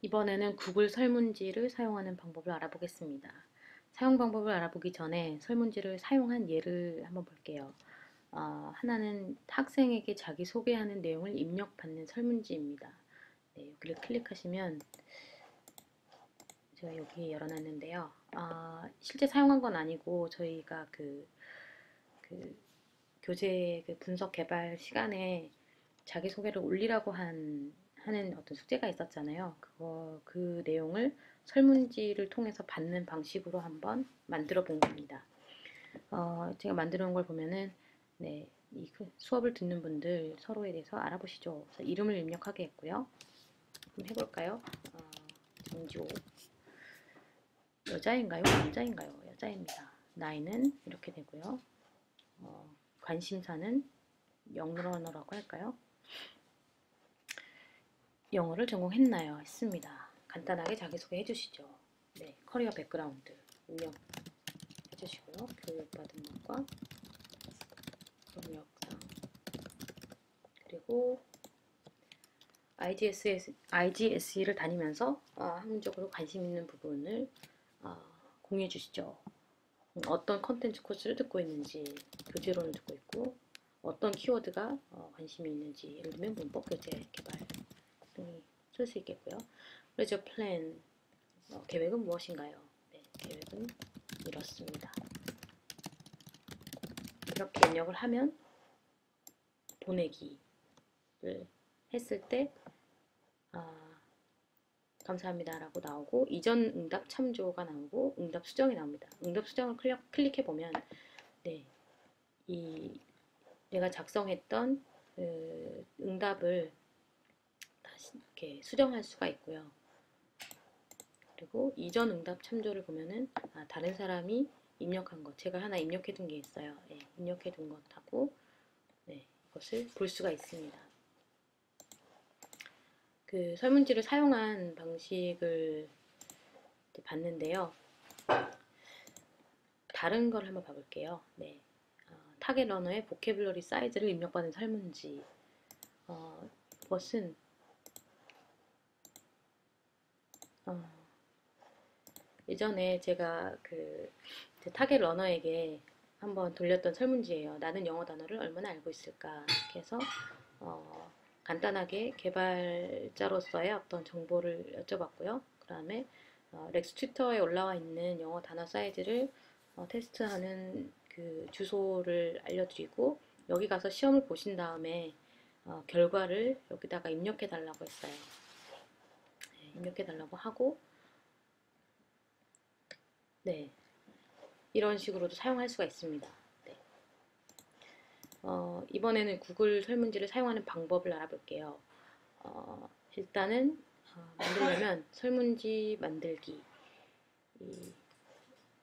이번에는 구글 설문지를 사용하는 방법을 알아보겠습니다. 사용 방법을 알아보기 전에 설문지를 사용한 예를 한번 볼게요. 하나는 학생에게 자기소개하는 내용을 입력받는 설문지입니다. 네, 여기를 클릭하시면 제가 여기 열어놨는데요. 실제 사용한 건 아니고 저희가 그 교재 분석 개발 시간에 자기소개를 올리라고 하는 어떤 숙제가 있었잖아요. 그 내용을 설문지를 통해서 받는 방식으로 한번 만들어 본 겁니다. 제가 만들어 온 걸 보면은, 네, 이 수업을 듣는 분들 서로에 대해서 알아보시죠. 그래서 이름을 입력하게 했고요. 한번 해볼까요? 정지호. 여자인가요? 남자인가요? 여자입니다. 나이는 이렇게 되고요. 관심사는 영어라고 할까요? 영어를 전공했나요? 했습니다. 간단하게 자기소개 해주시죠. 네, 커리어 백그라운드 입력해주시고요. 교육받은 것과 경력상 그리고 IGSE를 다니면서 학문적으로 관심 있는 부분을 공유해 주시죠. 어떤 컨텐츠 코스를 듣고 있는지, 교재론을 듣고 있고 어떤 키워드가 관심이 있는지, 예를 들면 문법 교재 개발 등이 쓸 수 있겠고요. 그래서 플랜, 계획은 무엇인가요? 네, 계획은 이렇습니다. 이렇게 입력을 하면 보내기를 했을 때 감사합니다 라고 나오고 이전 응답 참조가 나오고 응답 수정이 나옵니다. 응답 수정을 클릭해 보면 네, 내가 작성했던 응답을 다시 이렇게 수정할 수가 있고요. 그리고 이전 응답 참조를 보면은 다른 사람이 입력한 것, 제가 하나 입력해 둔 게 있어요. 네, 입력해 둔 것하고 네, 이것을 볼 수가 있습니다. 그 설문지를 사용한 방식을 봤는데요. 다른 걸 한번 봐볼게요. 네, 타겟 러너의 보캐블러리 사이즈를 입력받은 설문지. 이것은 예전에 제가 제 타겟 러너에게 한번 돌렸던 설문지예요. 나는 영어 단어를 얼마나 알고 있을까? 이렇게 해서 간단하게 개발자로서의 어떤 정보를 여쭤봤고요. 그 다음에 렉스 튜터에 올라와 있는 영어 단어 사이즈를 테스트하는 그 주소를 알려드리고 여기 가서 시험을 보신 다음에 결과를 여기다가 입력해 달라고 했어요. 네, 입력해 달라고 하고 네, 이런 식으로도 사용할 수가 있습니다. 네. 이번에는 구글 설문지를 사용하는 방법을 알아볼게요. 일단은 만들려면 설문지 만들기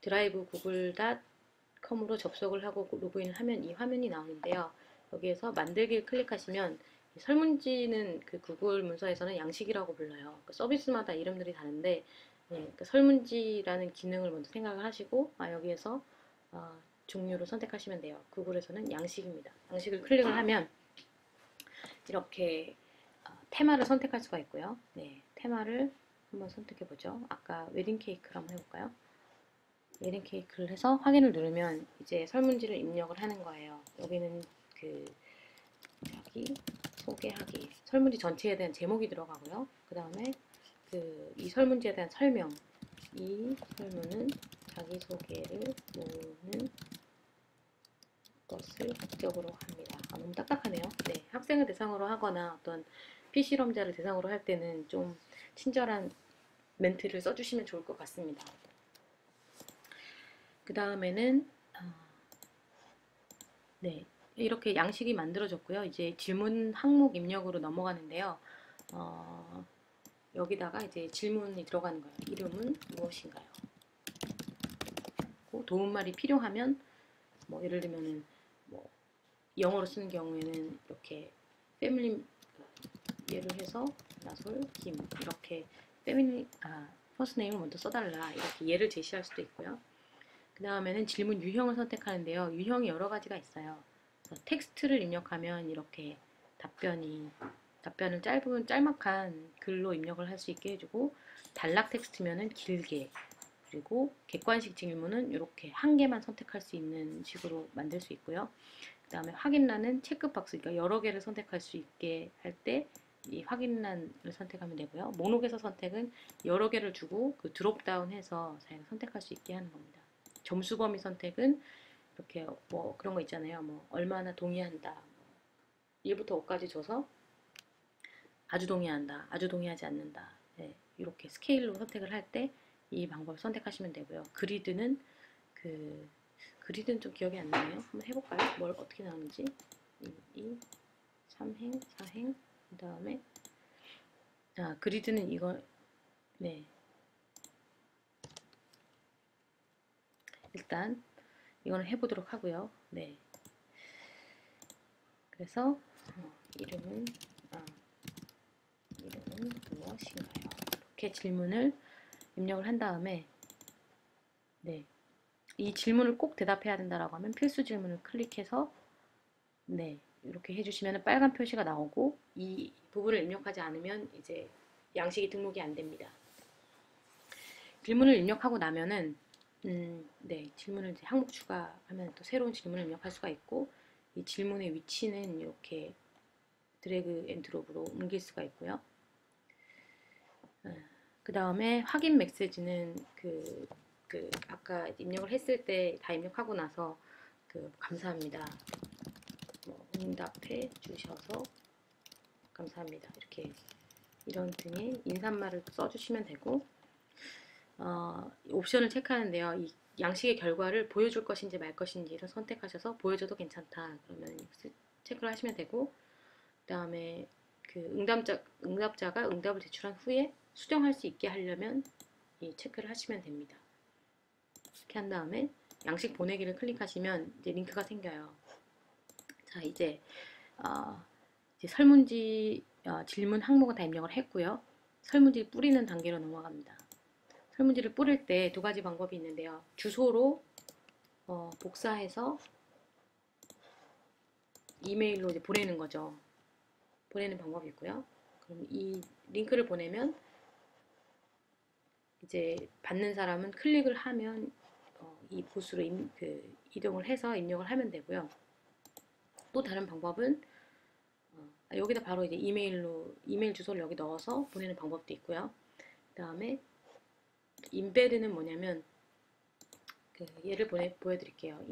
드라이브 구글.com으로 접속을 하고 로그인을 하면 이 화면이 나오는데요. 여기에서 만들기를 클릭하시면 설문지는 그 구글 문서에서는 양식이라고 불러요. 서비스마다 이름들이 다른데 설문지라는 기능을 먼저 생각을 하시고 여기에서 종류를 선택하시면 돼요. 구글에서는 양식입니다. 양식을 클릭을 하면 이렇게 테마를 선택할 수가 있고요. 네, 테마를 한번 선택해 보죠. 아까 웨딩 케이크를 한번 해볼까요? 웨딩 케이크를 해서 확인을 누르면 이제 설문지를 입력을 하는 거예요. 여기는 자기 소개하기 설문지 전체에 대한 제목이 들어가고요. 그 다음에 이 설문지에 대한 설명, 이 설문은 자기소개를 모으는 것을 목적으로 합니다. 너무 딱딱하네요. 네, 학생을 대상으로 하거나 어떤 피실험자를 대상으로 할 때는 좀 친절한 멘트를 써주시면 좋을 것 같습니다. 그 다음에는 네, 이렇게 양식이 만들어졌고요. 이제 질문 항목 입력으로 넘어가는데요. 여기다가 이제 질문이 들어가는 거예요. 이름은 무엇인가요? 도움말이 필요하면 예를 들면은 영어로 쓰는 경우에는 이렇게 패밀리 예를 해서 나솔 김 이렇게 패밀리 퍼스트 네임을 먼저 써달라 이렇게 예를 제시할 수도 있고요. 그 다음에는 질문 유형을 선택하는데요. 유형이 여러 가지가 있어요. 텍스트를 입력하면 이렇게 답변이 답변을 짤막한 글로 입력을 할 수 있게 해주고, 단락 텍스트면은 길게, 그리고 객관식 질문은 이렇게 한 개만 선택할 수 있는 식으로 만들 수 있고요. 그 다음에 확인란은 체크박스, 그러니까 여러 개를 선택할 수 있게 할 때 이 확인란을 선택하면 되고요. 목록에서 선택은 여러 개를 주고 그 드롭다운해서 자기가 선택할 수 있게 하는 겁니다. 점수 범위 선택은 이렇게 뭐 그런 거 있잖아요. 뭐 얼마나 동의한다, 1부터 5까지 줘서 아주 동의한다, 아주 동의하지 않는다, 네, 이렇게 스케일로 선택을 할 때 이 방법을 선택하시면 되고요. 그리드는 좀 기억이 안 나네요. 한번 해볼까요? 뭘 어떻게 나오는지. 1, 2, 3행, 4행, 그 다음에 그리드는 이거, 네, 일단 이거는 해보도록 하고요. 네, 그래서 이름은 무엇인가요? 이렇게 질문을 입력을 한 다음에, 네, 이 질문을 꼭 대답해야 된다라고 하면 필수 질문을 클릭해서, 네, 이렇게 해주시면 빨간 표시가 나오고, 이 부분을 입력하지 않으면 이제 양식이 등록이 안 됩니다. 질문을 입력하고 나면은 네, 질문을 이제 항목 추가하면 또 새로운 질문을 입력할 수가 있고, 이 질문의 위치는 이렇게 드래그 앤 드롭으로 옮길 수가 있고요. 그 다음에 확인 메시지는 아까 입력을 했을 때 다 입력하고 나서 감사합니다, 뭐 응답해 주셔서 감사합니다, 이렇게 이런 등의 인사말을 써주시면 되고, 옵션을 체크하는데요. 이 양식의 결과를 보여줄 것인지 말 것인지를 선택하셔서 보여줘도 괜찮다 그러면 체크를 하시면 되고, 그 다음에 응답자가 응답을 제출한 후에 수정할 수 있게 하려면 이 체크를 하시면 됩니다. 이렇게 한 다음에 양식 보내기를 클릭하시면 이제 링크가 생겨요. 자, 이제 설문지 질문 항목은 다 입력을 했고요. 설문지 뿌리는 단계로 넘어갑니다. 설문지를 뿌릴 때 두 가지 방법이 있는데요. 주소로 복사해서 이메일로 이제 보내는 거죠. 보내는 방법이 있고요. 그럼 이 링크를 보내면 이제 받는 사람은 클릭을 하면 이 보수로 이동을 해서 입력을 하면 되고요. 또 다른 방법은 여기다 바로 이제 이메일 주소를 여기 넣어서 보내는 방법도 있고요. 그 다음에 인베드는 뭐냐면 예를 보여드릴게요.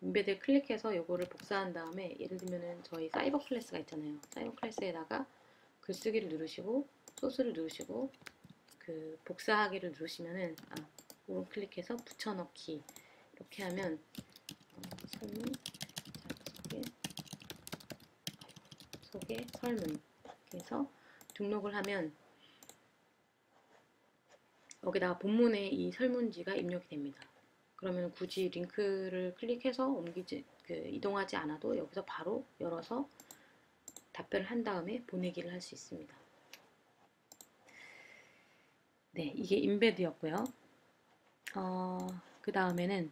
인베드 클릭해서 요거를 복사한 다음에, 예를 들면은 저희 사이버 클래스가 있잖아요. 사이버 클래스에다가 글쓰기를 누르시고 소스를 누르시고 복사하기를 누르시면은 오른 클릭해서 붙여넣기 이렇게 하면 설문 소개 설문 이렇게 해서 등록을 하면 여기다가 본문에 이 설문지가 입력이 됩니다. 그러면 굳이 링크를 클릭해서 이동하지 않아도 여기서 바로 열어서 답변을 한 다음에 보내기를 할 수 있습니다. 네, 이게 인베드였고요. 그 다음에는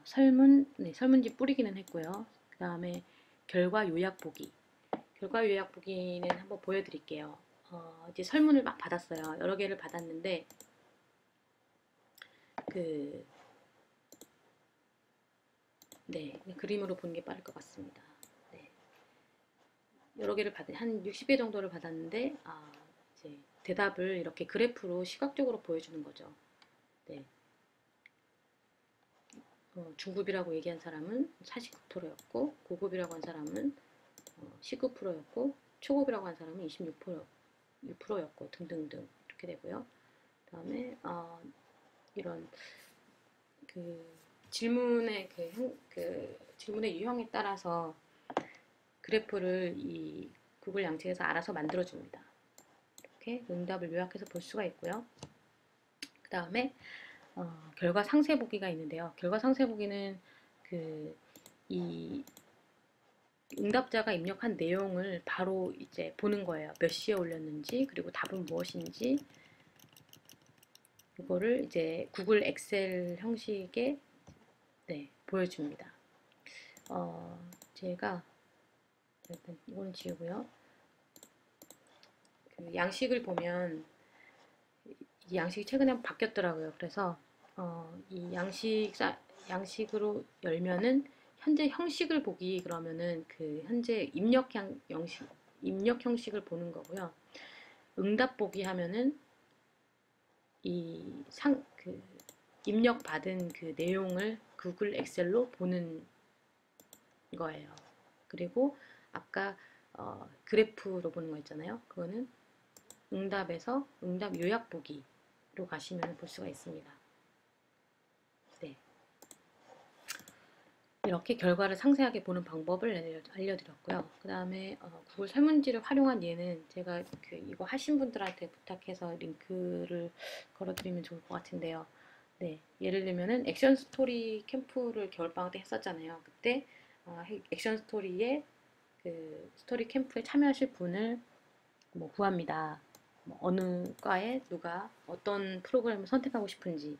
설문지 뿌리기는 했고요. 그 다음에 결과 요약 보기. 결과 요약 보기는 한번 보여드릴게요. 이제 설문을 막 받았어요. 여러 개를 받았는데 네, 그림으로 보는 게 빠를 것 같습니다. 네, 여러 개를 한 60개 정도를 받았는데 이제 대답을 이렇게 그래프로 시각적으로 보여주는 거죠. 네, 중급이라고 얘기한 사람은 49%였고, 고급이라고 한 사람은 19%였고, 초급이라고 한 사람은 26%였고 등등등 이렇게 되고요. 그 다음에 이런 질문의 질문의 유형에 따라서 그래프를 이 구글 양식에서 알아서 만들어줍니다. 이렇게 응답을 요약해서 볼 수가 있고요. 그 다음에 결과 상세 보기가 있는데요. 결과 상세 보기는 이 응답자가 입력한 내용을 바로 이제 보는 거예요. 몇 시에 올렸는지, 그리고 답은 무엇인지, 이거를 이제 구글 엑셀 형식에 보여줍니다. 제가 일단 이거는 지우고요. 그 양식을 보면 이 양식이 최근에 바뀌었더라고요. 그래서 이 양식으로 열면은 현재 형식을 보기 그러면은 그 현재 입력 형식을 보는 거고요. 응답 보기 하면은 그 입력 받은 그 내용을 구글 엑셀로 보는 거예요. 그리고 아까 그래프로 보는 거 있잖아요. 그거는 응답에서 응답 요약 보기로 가시면 볼 수가 있습니다. 네. 이렇게 결과를 상세하게 보는 방법을 알려드렸고요. 그 다음에 구글 설문지를 활용한 예는 제가 이거 하신 분들한테 부탁해서 링크를 걸어드리면 좋을 것 같은데요. 네, 예를 들면은 액션 스토리 캠프를 겨울방학 때 했었잖아요. 그때 액션 스토리에 그 스토리 캠프에 참여하실 분을 뭐 구합니다. 뭐 어느 과에 누가 어떤 프로그램을 선택하고 싶은지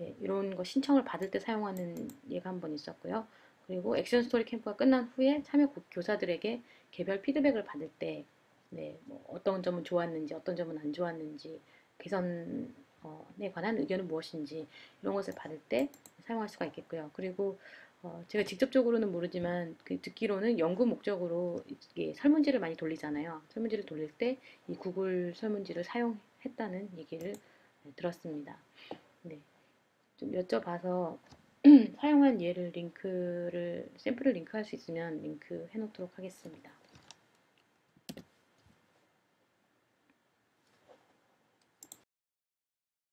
예, 이런 거 신청을 받을 때 사용하는 예가 한 번 있었고요. 그리고 액션 스토리 캠프가 끝난 후에 참여 교사들에게 개별 피드백을 받을 때 네, 뭐 어떤 점은 좋았는지 어떤 점은 안 좋았는지 개선에 관한 의견은 무엇인지 이런 것을 받을 때 사용할 수가 있겠고요. 그리고 제가 직접적으로는 모르지만 듣기로는 연구 목적으로 이게 설문지를 많이 돌리잖아요. 설문지를 돌릴 때 이 구글 설문지를 사용했다는 얘기를 들었습니다. 네, 좀 여쭤봐서 사용한 예를 샘플을 링크할 수 있으면 링크 해놓도록 하겠습니다.